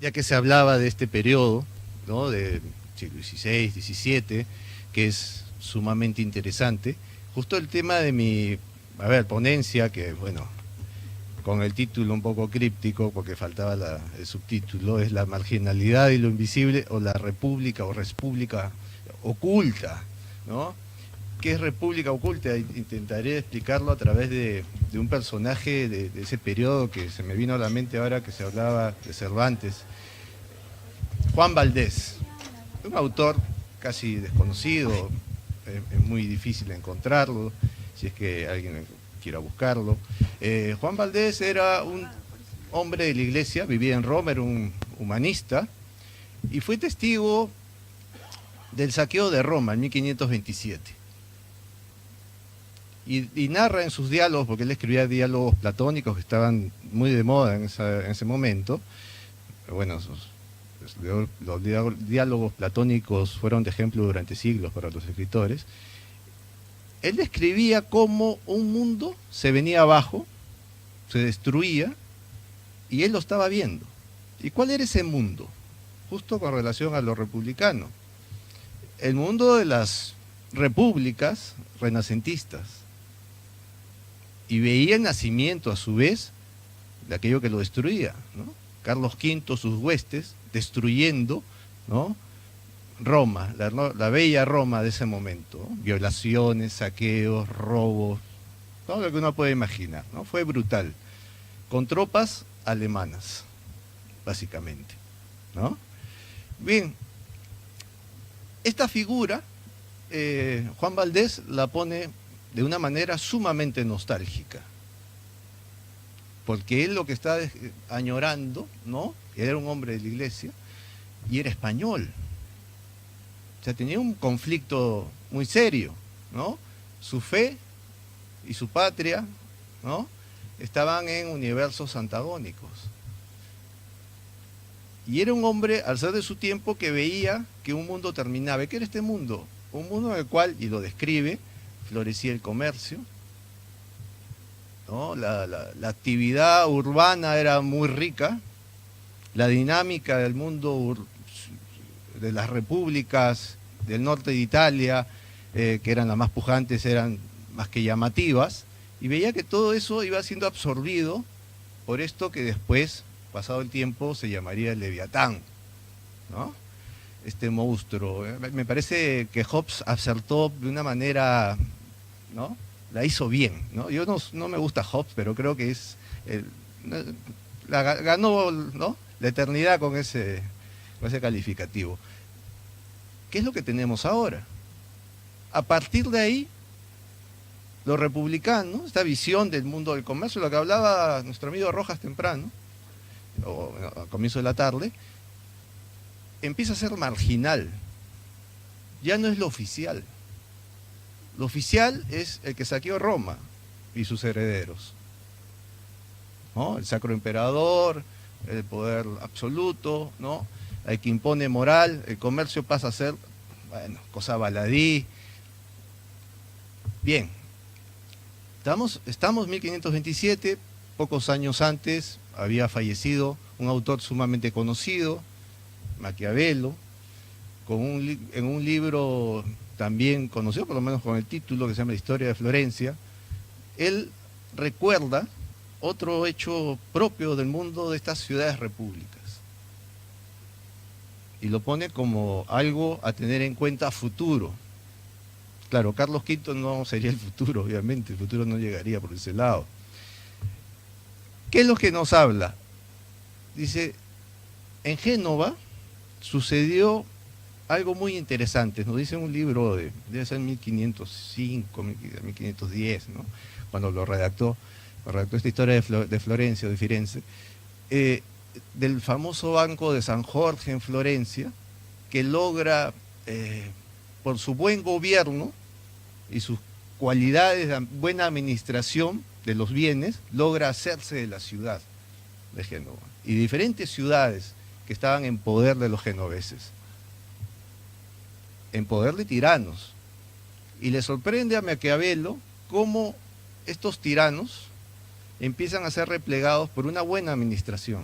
ya que se hablaba de este periodo, ¿no? De siglo XVI, XVII, que es sumamente interesante, justo el tema de mi, ponencia, que bueno, con el título un poco críptico, porque faltaba el subtítulo, es la marginalidad y lo invisible, o la república o república oculta, ¿no? ¿Qué es república oculta? Intentaré explicarlo a través de un personaje de ese periodo que se me vino a la mente ahora que se hablaba de Cervantes, Juan Valdés, un autor casi desconocido, es muy difícil encontrarlo, si es que alguien quiera buscarlo. Juan Valdés era un hombre de la iglesia, vivía en Roma, era un humanista, y fue testigo del saqueo de Roma en 1527. Y narra en sus diálogos, porque él escribía diálogos platónicos que estaban muy de moda en ese momento. Bueno, los diálogos platónicos fueron de ejemplo durante siglos para los escritores. Él describía cómo un mundo se venía abajo, se destruía, y él lo estaba viendo. ¿Y cuál era ese mundo? Justo con relación a lo republicano. El mundo de las repúblicas renacentistas. Y veía el nacimiento, a su vez, de aquello que lo destruía, ¿no? Carlos V, sus huestes, destruyendo, ¿no?, Roma, la bella Roma de ese momento, ¿no? Violaciones, saqueos, robos, todo lo que uno puede imaginar, ¿no? Fue brutal, con tropas alemanas, básicamente, ¿no? Bien, esta figura, Juan Valdés la pone de una manera sumamente nostálgica, porque él lo que está añorando, ¿no?, era un hombre de la iglesia y era español. O sea, tenía un conflicto muy serio, ¿no? Su fe y su patria, ¿no?, estaban en universos antagónicos. Y era un hombre, al ser de su tiempo, que veía que un mundo terminaba. ¿Qué era este mundo? Un mundo en el cual, y lo describe, florecía el comercio, ¿no? La actividad urbana era muy rica, la dinámica del mundo de las repúblicas del norte de Italia, que eran las más pujantes, eran más que llamativas, y veía que todo eso iba siendo absorbido por esto que después, pasado el tiempo, se llamaría el Leviatán, ¿no? Este monstruo. Me parece que Hobbes acertó de una manera, ¿no?, la hizo bien, ¿no? Yo no me gusta Hobbes, pero creo que ganó, ¿no?, la eternidad con ese calificativo. ¿Qué es lo que tenemos ahora? A partir de ahí, los republicanos, esta visión del mundo del comercio, lo que hablaba nuestro amigo Rojas temprano, o a comienzo de la tarde, empieza a ser marginal. Ya no es lo oficial. Lo oficial es el que saqueó Roma y sus herederos, ¿no? El sacro emperador, el poder absoluto, ¿no?, el que impone moral. El comercio pasa a ser, bueno, cosa baladí. Bien, estamos en 1527, pocos años antes había fallecido un autor sumamente conocido, Maquiavelo, en un libro también conocido, por lo menos con el título, que se llama La historia de Florencia. Él recuerda otro hecho propio del mundo de estas ciudades repúblicas, y lo pone como algo a tener en cuenta futuro. Claro, Carlos V no sería el futuro, obviamente, el futuro no llegaría por ese lado. ¿Qué es lo que nos habla? Dice, en Génova sucedió algo muy interesante. Nos dice un libro debe ser 1505, 1510, ¿no?, cuando lo redactó esta historia de Florencia, de Firenze, del famoso Banco de San Jorge en Florencia, que logra, por su buen gobierno y sus cualidades de buena administración de los bienes, logra hacerse de la ciudad de Génova y diferentes ciudades que estaban en poder de los genoveses, en poder de tiranos. Y le sorprende a Maquiavelo cómo estos tiranos empiezan a ser replegados por una buena administración.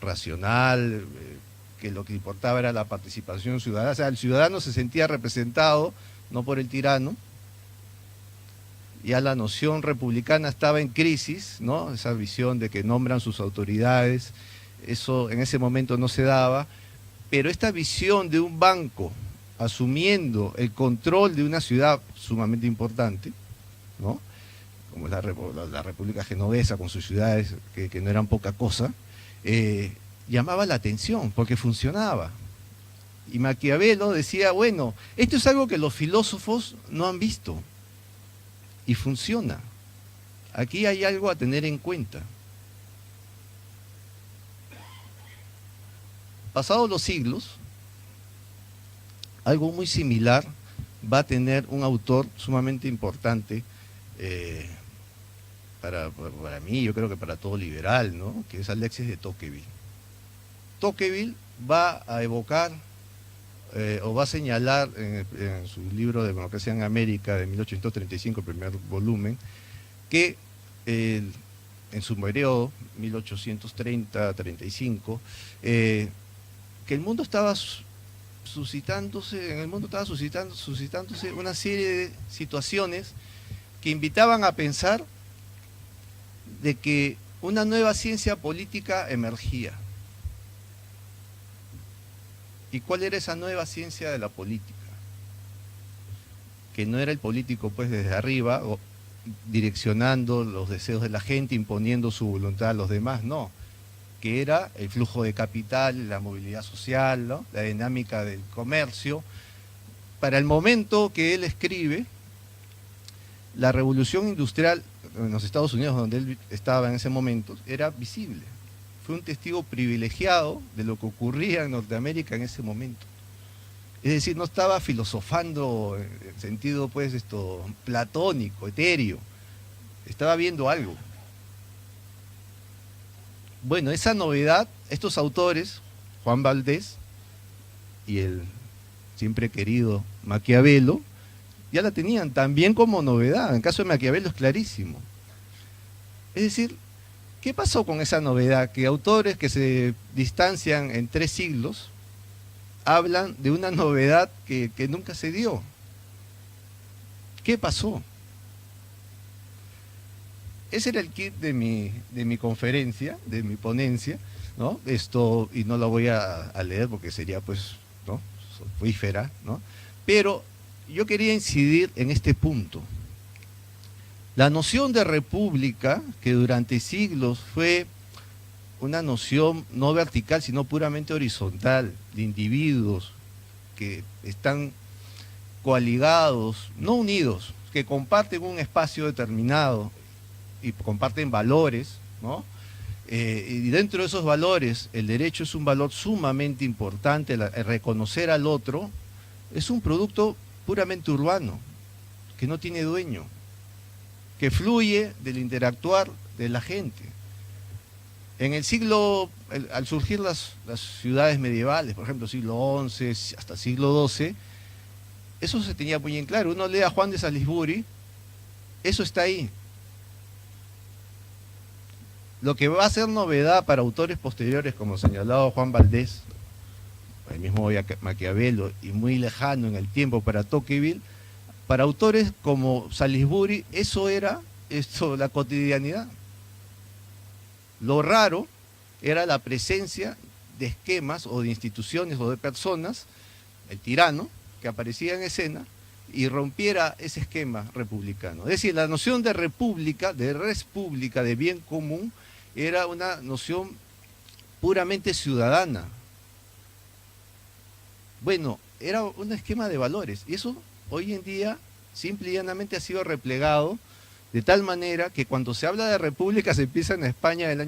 racional, que lo que importaba era la participación ciudadana. O sea, el ciudadano se sentía representado, no por el tirano. Ya la noción republicana estaba en crisis, ¿no? Esa visión de que nombran sus autoridades, eso en ese momento no se daba, pero esta visión de un banco asumiendo el control de una ciudad sumamente importante, ¿no? Como la República Genovesa con sus ciudades que no eran poca cosa, llamaba la atención porque funcionaba. Y Maquiavelo decía, bueno, esto es algo que los filósofos no han visto y funciona. Aquí hay algo a tener en cuenta. Pasados los siglos, algo muy similar va a tener un autor sumamente importante para mí, yo creo que para todo liberal, ¿no? Que es Alexis de Tocqueville. Tocqueville va a evocar o va a señalar en su libro de Democracia en América de 1835, el primer volumen, que en su periodo, 1830-35, que el mundo estaba suscitándose una serie de situaciones que invitaban a pensar de que una nueva ciencia política emergía. ¿Y cuál era esa nueva ciencia de la política? Que no era el político pues desde arriba, direccionando los deseos de la gente, imponiendo su voluntad a los demás, no. Que era el flujo de capital, la movilidad social, ¿no? La dinámica del comercio. Para el momento que él escribe, la revolución industrial en los Estados Unidos, donde él estaba en ese momento, era visible. Fue un testigo privilegiado de lo que ocurría en Norteamérica en ese momento. Es decir, no estaba filosofando en sentido pues platónico, etéreo. Estaba viendo algo. Bueno, esa novedad, estos autores, Juan Valdés y el siempre querido Maquiavelo, ya la tenían también como novedad. En el caso de Maquiavelo es clarísimo. Es decir, ¿qué pasó con esa novedad? Que autores que se distancian en 3 siglos hablan de una novedad que nunca se dio. ¿Qué pasó? Ese era el kit de mi conferencia, de mi ponencia, ¿no? Y no lo voy a leer porque sería pues, ¿no? Soporífera, ¿no? Pero yo quería incidir en este punto. La noción de república, que durante siglos fue una noción no vertical, sino puramente horizontal, de individuos que están coaligados, no unidos, que comparten un espacio determinado y comparten valores, ¿no? Y dentro de esos valores, el derecho es un valor sumamente importante, el reconocer al otro, es un producto puramente urbano, que no tiene dueño, que fluye del interactuar de la gente. En el siglo, al surgir las ciudades medievales, por ejemplo, siglo XI hasta siglo XII, eso se tenía muy en claro. Uno lee a Juan de Salisbury, eso está ahí. Lo que va a ser novedad para autores posteriores, como señalado Juan Valdés, el mismo Maquiavelo, y muy lejano en el tiempo para Tocqueville, para autores como Salisbury, eso era la cotidianidad. Lo raro era la presencia de esquemas o de instituciones o de personas, el tirano, que aparecía en escena y rompiera ese esquema republicano. Es decir, la noción de república, de res pública, de bien común, era una noción puramente ciudadana. Bueno, era un esquema de valores, y eso hoy en día simple y llanamente ha sido replegado de tal manera que cuando se habla de república se empieza en España en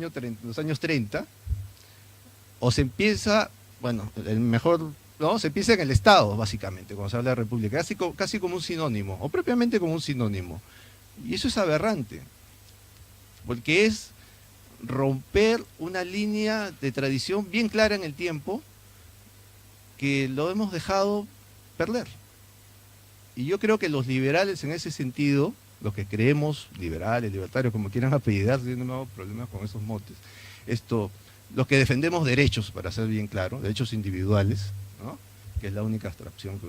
los años 30, o se empieza, bueno, el mejor, no, se empieza en el Estado, básicamente, cuando se habla de república, casi como un sinónimo, o propiamente como un sinónimo. Y eso es aberrante, porque es romper una línea de tradición bien clara en el tiempo que lo hemos dejado perder. Y yo creo que los liberales en ese sentido los que creemos, liberales, libertarios, como quieran apellidarse, yo no me hago problemas con esos motes, los que defendemos derechos, para ser bien claro, derechos individuales, ¿no? Que es la única abstracción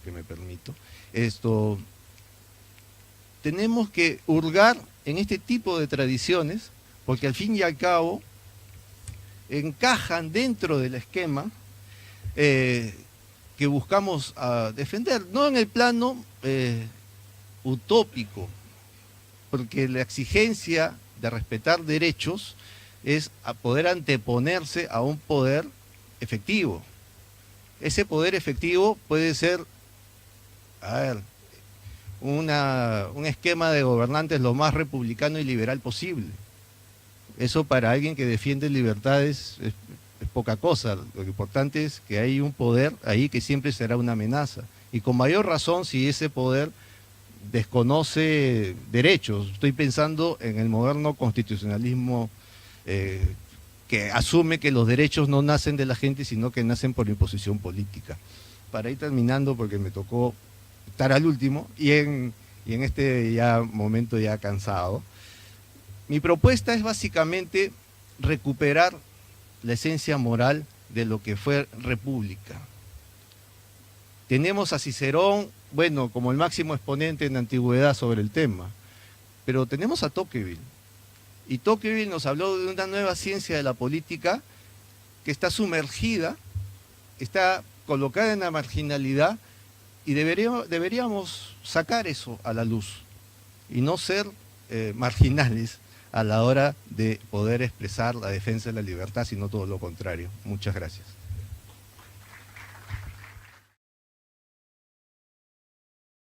que me permito, tenemos que hurgar en este tipo de tradiciones, porque al fin y al cabo encajan dentro del esquema que buscamos defender, no en el plano utópico, porque la exigencia de respetar derechos es a poder anteponerse a un poder efectivo. Ese poder efectivo puede ser, un esquema de gobernantes lo más republicano y liberal posible. Eso para alguien que defiende libertades es poca cosa. Lo importante es que hay un poder ahí que siempre será una amenaza. Y con mayor razón si ese poder desconoce derechos. Estoy pensando en el moderno constitucionalismo que asume que los derechos no nacen de la gente, sino que nacen por imposición política. Para ir terminando, porque me tocó estar al último, y en este momento ya cansado, mi propuesta es básicamente recuperar la esencia moral de lo que fue república. Tenemos a Cicerón, bueno, como el máximo exponente en la antigüedad sobre el tema, pero tenemos a Tocqueville. Y Tocqueville nos habló de una nueva ciencia de la política que está sumergida, está colocada en la marginalidad, y deberíamos sacar eso a la luz y no ser marginales a la hora de poder expresar la defensa de la libertad, sino todo lo contrario. Muchas gracias.